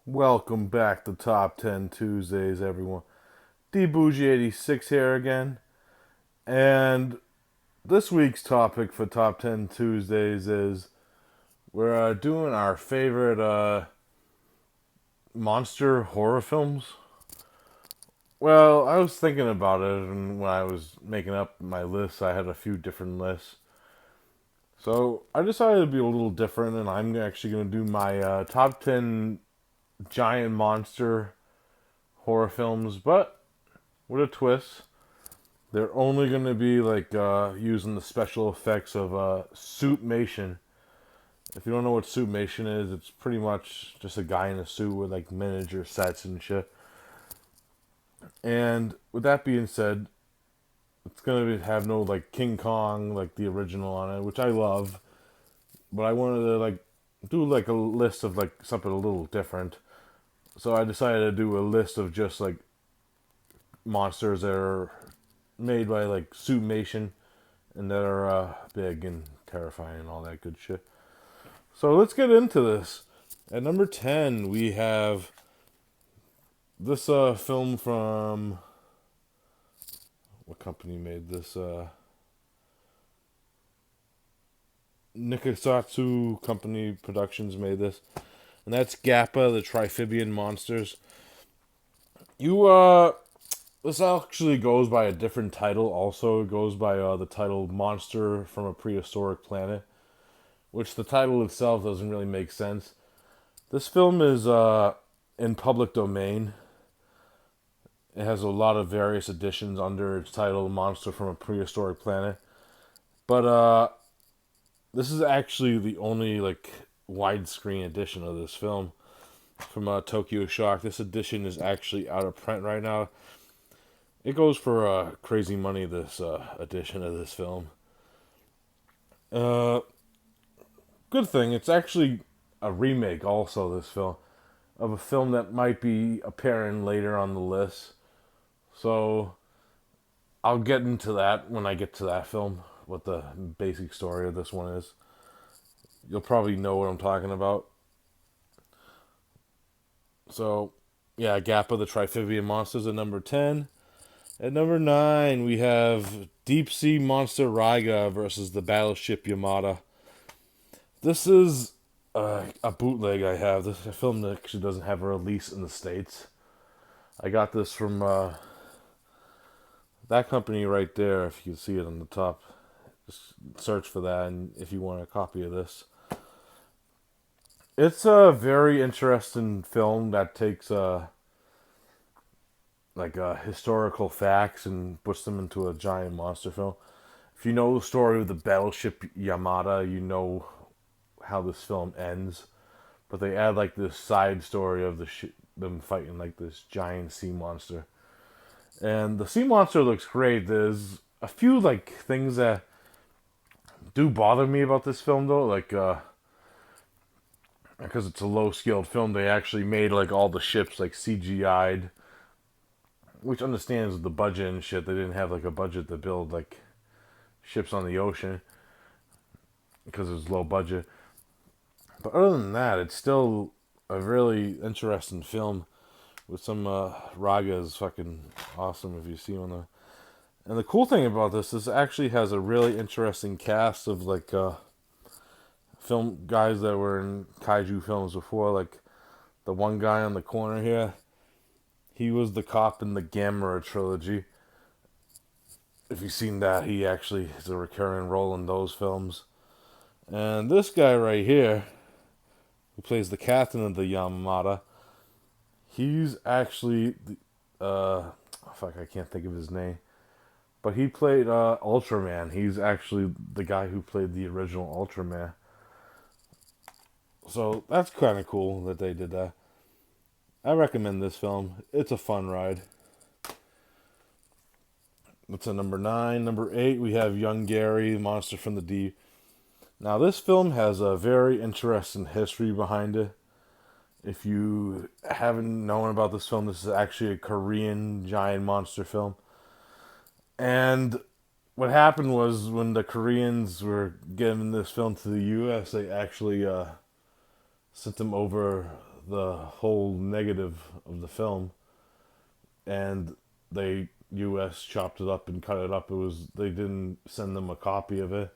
Welcome back to Top 10 Tuesdays, everyone. D Bougie 86 here again. And this week's topic for Top 10 Tuesdays is we're doing our favorite monster horror films. Well, I was thinking about it, and when I was making up my list, I had a few different lists. So I decided to be a little different, and I'm actually going to do my top 10 giant monster horror films, but with a twist. They're only going to be like using the special effects of Suitmation. If you don't know what Suitmation is, it's pretty much just a guy in a suit with like miniature sets and shit. And with that being said, it's gonna have no like King Kong like the original on it, which I love. But I wanted to like do like a list of like something a little different. So I decided to do a list of just like monsters that are made by like Suitmation and that are big and terrifying and all that good shit. So let's get into this. At number 10, we have this film from. What company made this? Nikisatsu Company Productions made this. And that's Gappa, the Triphibian Monsters. You, This actually goes by a different title also. It goes by the title Monster from a Prehistoric Planet, which the title itself doesn't really make sense. This film is in public domain. It has a lot of various editions under its title Monster from a Prehistoric Planet. But this is actually the only like widescreen edition of this film from Tokyo Shock. This edition is actually out of print right now. It goes for crazy money, this edition of this film. Uh, Good thing, it's actually a remake also, this film, of a film that might be appearing later on the list. So I'll get into that when I get to that film, what the basic story of this one is. You'll probably know what I'm talking about. So, yeah, Gappa the Triphibian Monsters at number 10. At number 9, we have Deep Sea Monster Raiga versus the Battleship Yamata. This is a bootleg I have. This film actually doesn't have a release in the States. I got this from that company right there, if you can see it on the top. Just search for that and if you want a copy of this. It's a very interesting film that takes historical facts and puts them into a giant monster film. If you know the story of the battleship Yamata, you know how this film ends. But they add like this side story of them fighting like this giant sea monster. And the sea monster looks great. There's a few like things that do bother me about this film though, like because it's a low skilled film, they actually made like all the ships like CGI'd, which understands the budget and shit. They didn't have like a budget to build like ships on the ocean because it was low budget. But other than that, it's still a really interesting film with some Raga is fucking awesome if you see on the. And the cool thing about this actually has a really interesting cast of like film guys that were in kaiju films before. Like the one guy on the corner here, he was the cop in the Gamera trilogy. If you've seen that, he actually is a recurring role in those films. And this guy right here, who plays the captain of the Yamamata, he's actually fuck, I can't think of his name, but he played Ultraman. He's actually the guy who played the original Ultraman. So that's kind of cool that they did that. I recommend this film. It's a fun ride. That's a number 9. Number 8, we have Young Gary, Monster from the Deep. Now, this film has a very interesting history behind it. If you haven't known about this film, this is actually a Korean giant monster film. And what happened was when the Koreans were giving this film to the U.S., they actually sent them over the whole negative of the film, and they U.S. chopped it up and cut it up. It was they didn't send them a copy of it,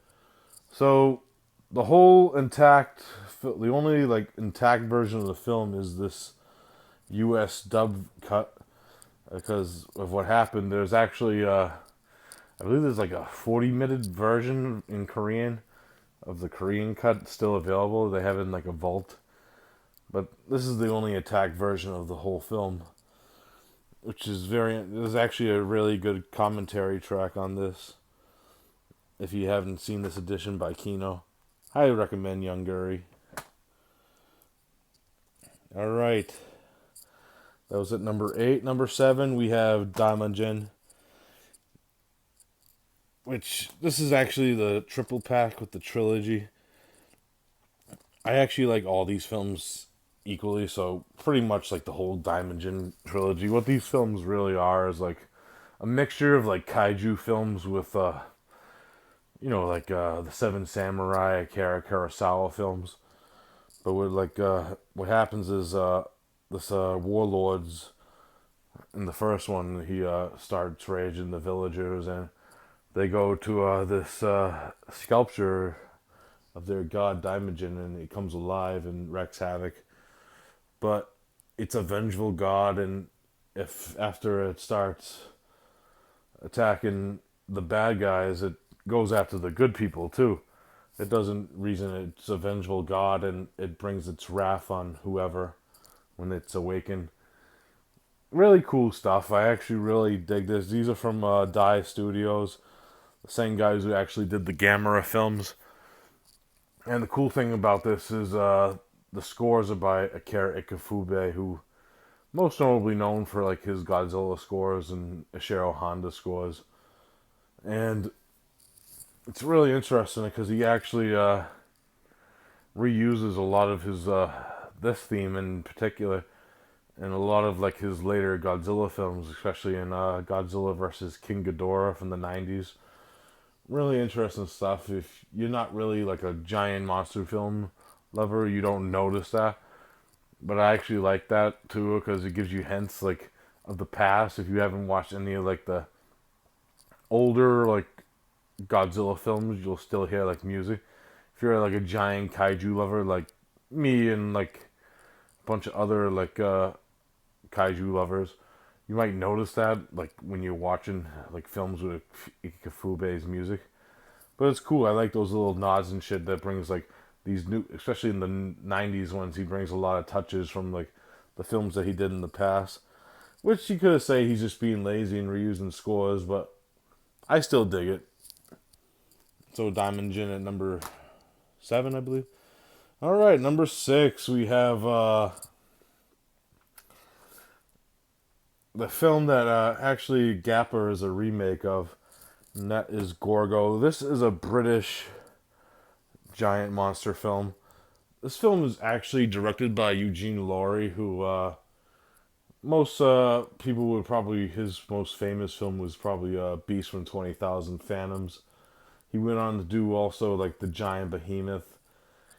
so the whole intact, the only like intact version of the film is this U.S. dub cut because of what happened. There's actually I believe there's like a 40-minute version in Korean of the Korean cut still available. They have it in like a vault. But this is the only attack version of the whole film, which is there's actually a really good commentary track on this. If you haven't seen this edition by Kino, highly recommend Young Guri. Alright. That was at number 8. Number 7, we have Daimajin, which this is actually the triple pack with the trilogy. I actually like all these films equally, so pretty much like the whole Daimajin trilogy. What these films really are is like a mixture of like kaiju films with like the Seven Samurai, Akira Kurosawa films. But with like what happens is this warlords in the first one, he starts raging the villagers, and they go to this sculpture of their god Daimajin, and it comes alive and wreaks havoc. But it's a vengeful god, and if after it starts attacking the bad guys, it goes after the good people too. It doesn't reason it's a vengeful god, and it brings its wrath on whoever when it's awakened. Really cool stuff. I actually really dig this. These are from Dai Studios, the same guys who actually did the Gamera films. And the cool thing about this is the scores are by Akira Ikefube, who most notably known for like his Godzilla scores and Ishiro Honda scores. And it's really interesting because he actually reuses a lot of his this theme in particular in a lot of like his later Godzilla films, especially in Godzilla versus King Ghidorah from the 90s. Really interesting stuff. If you're not really like a giant monster film lover, you don't notice that. But I actually like that too because it gives you hints like of the past. If you haven't watched any of like the older like Godzilla films, you'll still hear like music. If you're like a giant kaiju lover like me and like a bunch of other like kaiju lovers, you might notice that like when you're watching like films with Ikefube's music. But it's cool. I like those little nods and shit that brings like these new, especially in the 90s ones, he brings a lot of touches from like the films that he did in the past. Which you could say he's just being lazy and reusing scores, but I still dig it. So Daimajin at number 7, I believe. Alright, number 6, we have the film that actually Gapper is a remake of, and that is Gorgo. This is a British giant monster film. This film is actually directed by Eugene Laurie, who most people would probably, his most famous film was probably Beast from 20,000 Phantoms. He went on to do also like The Giant Behemoth.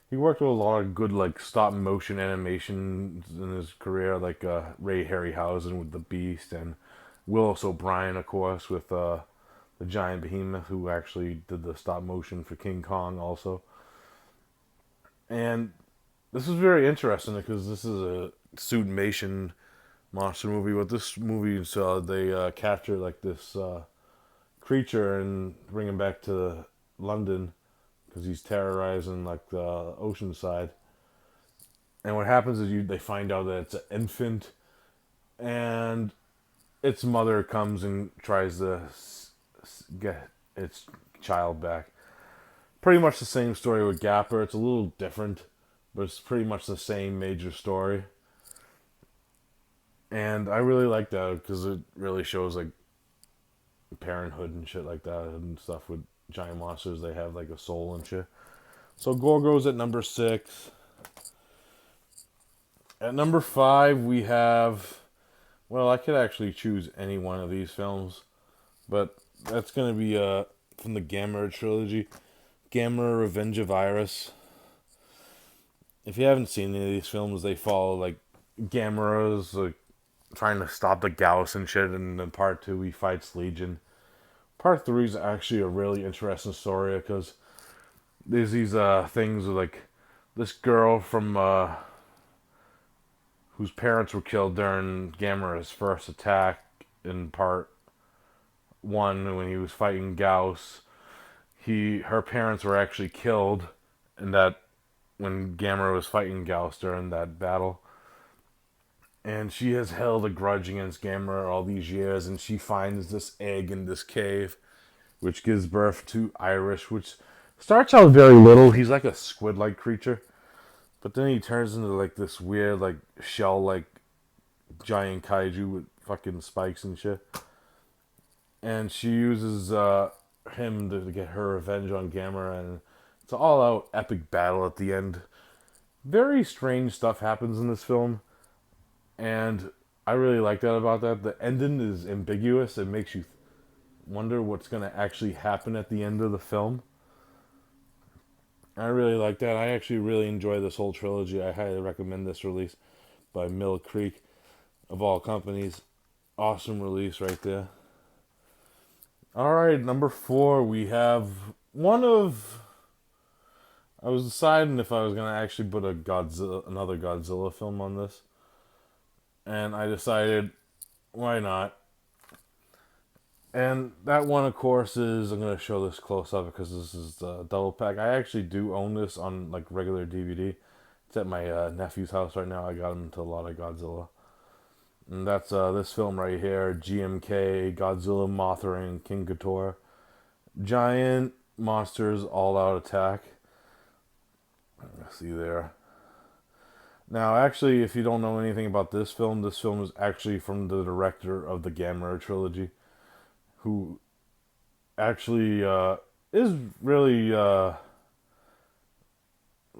He worked with a lot of good like stop motion animation in his career, like Ray Harryhausen with The Beast, and Willis O'Brien, of course, with The Giant Behemoth, who actually did the stop motion for King Kong also. And this is very interesting because this is a Suitmation monster movie. With this movie, so they capture like this creature and bring him back to London because he's terrorizing like the ocean side. And what happens is they find out that it's an infant, and its mother comes and tries to get its child back. Pretty much the same story with Gapper. It's a little different, but it's pretty much the same major story. And I really like that because it really shows like parenthood and shit like that and stuff with giant monsters. They have like a soul and shit. So Gorgo's at number 6. At number 5 we have, well, I could actually choose any one of these films, but that's gonna be from the Gamera trilogy, Gamera Revenge of Iris. if you haven't seen any of these films, they follow like Gamera's like trying to stop the Gauss and shit. And then part two, he fights Legion. Part three is actually a really interesting story because there's these things with like this girl from whose parents were killed during Gamera's first attack in part one when he was fighting Gauss. Her parents were actually killed in that when Gamera was fighting Gauss during that battle. And she has held a grudge against Gamera all these years, and she finds this egg in this cave, which gives birth to Irish, which starts out very little. He's like a squid-like creature, but then he turns into like this weird, like shell-like giant kaiju with fucking spikes and shit. And she uses him to get her revenge on Gamera, and it's an all-out epic battle at the end. Very strange stuff happens in this film, and I really like that about that. The ending is ambiguous. It makes you wonder what's going to actually happen at the end of the film. I really like that. I actually really enjoy this whole trilogy. I highly recommend this release by Mill Creek, of all companies. Awesome release right there. All right, number 4, we have one of. I was deciding if I was gonna actually put another Godzilla film on this, and I decided, why not? And that one, of course, is I'm gonna show this close up because this is the double pack. I actually do own this on like regular DVD. It's at my nephew's house right now. I got him into a lot of Godzilla, and that's this film right here: GMK, Godzilla, Mothra, and King Ghidorah. Giant monsters, all-out attack. Let's see there. Now, actually, if you don't know anything about this film is actually from the director of the Gamera trilogy, who actually is really a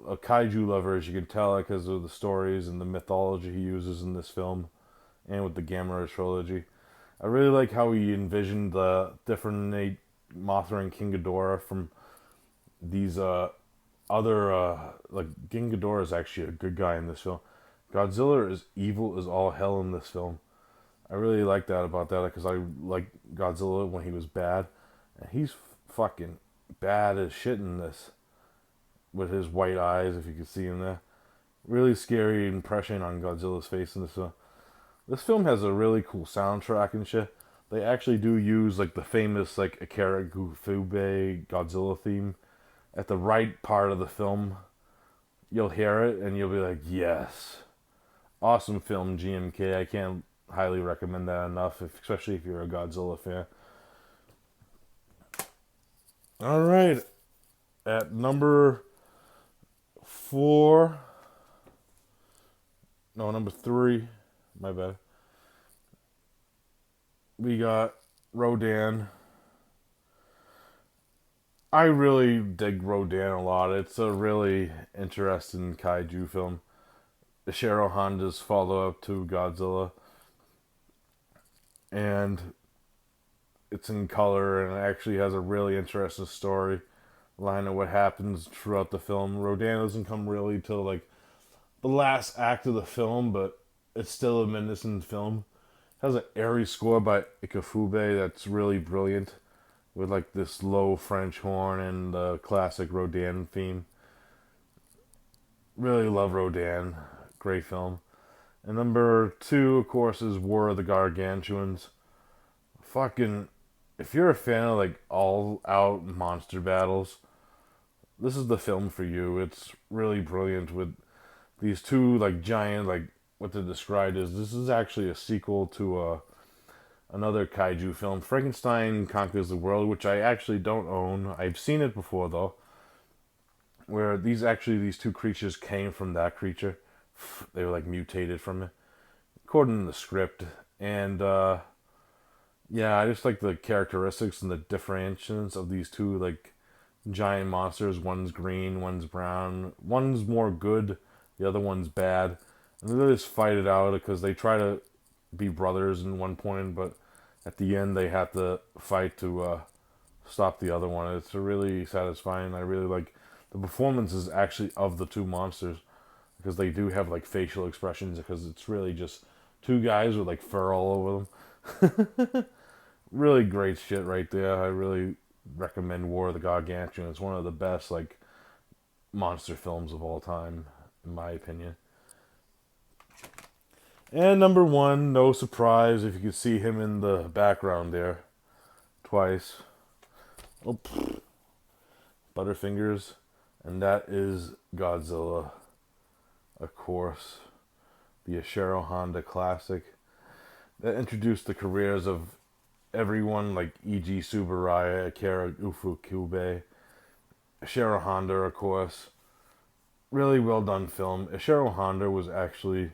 kaiju lover, as you can tell, because of the stories and the mythology he uses in this film, and with the Gamera trilogy. I really like how he envisioned the different Mothra and King Ghidorah from these other like King Ghidorah is actually a good guy in this film. Godzilla is evil as all hell in this film. I really like that about that because I like Godzilla when he was bad, and he's fucking bad as shit in this with his white eyes, if you can see him there. Really scary impression on Godzilla's face in this film. This film has a really cool soundtrack and shit. They actually do use like the famous like Akira Gufube Godzilla theme at the right part of the film. You'll hear it and you'll be like, yes, awesome film, GMK. I can't highly recommend that enough, especially if you're a Godzilla fan. All right, at number 4, no, number 3, my bad. We got Rodan. I really dig Rodan a lot. It's a really interesting kaiju film. Ishiro Honda's follow up to Godzilla. And it's in color and it actually has a really interesting story line of what happens throughout the film. Rodan doesn't come really till like the last act of the film, but it's still a menacing film. It has an airy score by Ikefube that's really brilliant, with like this low French horn and the classic Rodan theme. Really love Rodan. Great film. And number 2, of course, is War of the Gargantuans. Fucking, if you're a fan of like all out monster battles, this is the film for you. It's really brilliant with these two like giant, like what they described as, this is actually a sequel to another kaiju film, Frankenstein Conquers the World, which I actually don't own. I've seen it before though, where these two creatures came from that creature. They were like mutated from it, according to the script. And yeah, I just like the characteristics and the differentiations of these two like giant monsters. One's green, one's brown, one's more good, the other one's bad. And they just fight it out because they try to be brothers in one point, but at the end they have to fight to stop the other one. It's really satisfying. I really like the performances actually of the two monsters. because they do have like facial expressions, because it's really just two guys with like fur all over them. Really great shit right there. I really recommend War of the Gargantuan. It's one of the best like monster films of all time, in my opinion. And number one, no surprise if you can see him in the background there twice. Oh, Butterfingers, and that is Godzilla, of course, the Ishiro Honda classic that introduced the careers of everyone like E.G. Tsuburaya, Akira Ufukube, Ishiro Honda, of course. Really well done film. Ishiro Honda was actually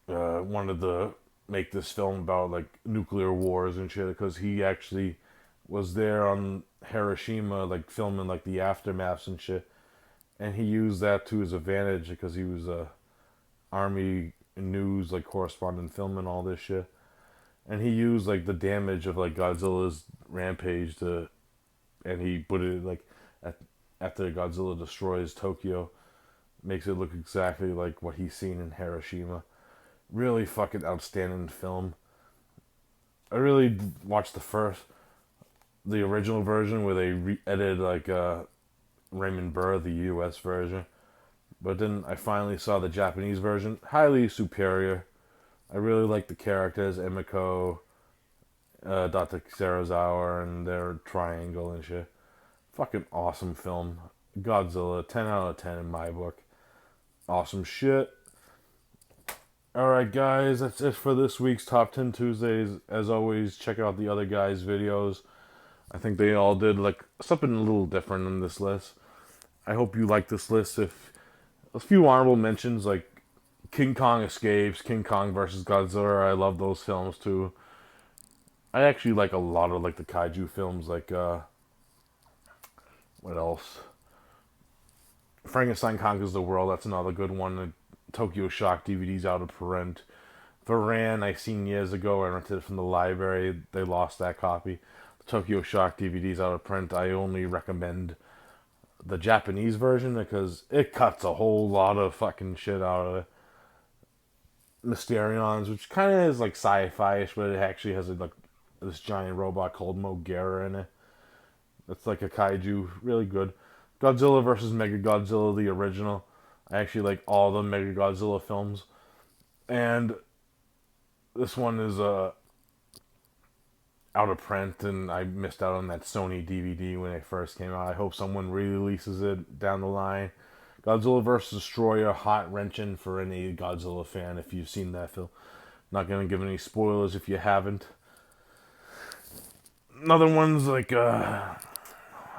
wanted to make this film about like nuclear wars and shit, because he actually was there on Hiroshima, like filming like the aftermaths and shit, and he used that to his advantage because he was a army news like correspondent filming all this shit, and he used like the damage of like Godzilla's rampage to, and he put it like at, after Godzilla destroys Tokyo, makes it look exactly like what he's seen in Hiroshima. Really fucking outstanding film. I really watched the original version where they edited like Raymond Burr, the U.S. version, but then I finally saw the Japanese version. Highly superior. I really like the characters, Emiko, Dr. Serizawa, and their triangle and shit. Fucking awesome film. Godzilla, 10 out of 10 in my book. Awesome shit. Alright, guys, that's it for this week's Top 10 Tuesdays. As always, check out the other guys' videos. I think they all did like something a little different in this list. I hope you like this list. If a few honorable mentions like King Kong Escapes, King Kong versus Godzilla, I love those films too. I actually like a lot of like the kaiju films, like what else? Frankenstein Conquers the World, that's another good one. The Tokyo Shock DVD's out of print. Varan, I seen years ago. I rented it from the library. They lost that copy. The Tokyo Shock DVD's out of print. I only recommend the Japanese version because it cuts a whole lot of fucking shit out of it. Mysterions, which kind of is like sci-fi-ish, but it actually has like this giant robot called Mogera in it. It's like a kaiju, really good. Godzilla versus Mechagodzilla, the original. I actually like all the Mechagodzilla films, and this one is out of print, and I missed out on that Sony DVD when it first came out. I hope someone re-releases it down the line. Godzilla vs. Destroyer, hot wrenching for any Godzilla fan if you've seen that film. Not gonna give any spoilers if you haven't. Another one's like I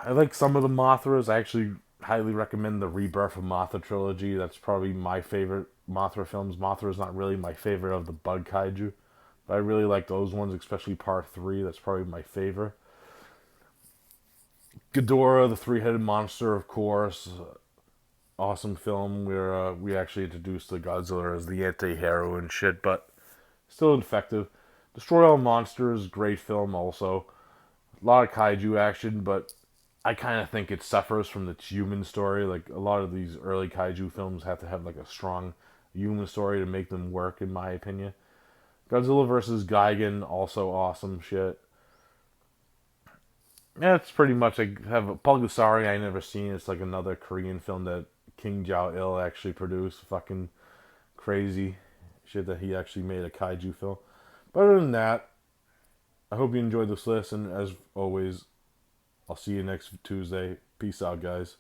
like some of the Mothras. I actually highly recommend the Rebirth of Mothra trilogy. That's probably my favorite Mothra films. Mothra is not really my favorite of the bug kaiju, but I really like those ones, especially Part 3. That's probably my favorite. Ghidorah, the three-headed monster, of course. Awesome film where we actually introduced the Godzilla as the anti-hero and shit, but still effective. Destroy All Monsters, great film also. A lot of kaiju action, but I kind of think it suffers from its human story. Like a lot of these early kaiju films have to have like a strong human story to make them work, in my opinion. Godzilla vs. Gigan, also awesome shit. Yeah, it's pretty much like have a Pulgasari I never seen. It's like another Korean film that King Jao Il actually produced. Fucking crazy shit that he actually made a kaiju film. But other than that, I hope you enjoyed this list, and as always, I'll see you next Tuesday. Peace out, guys.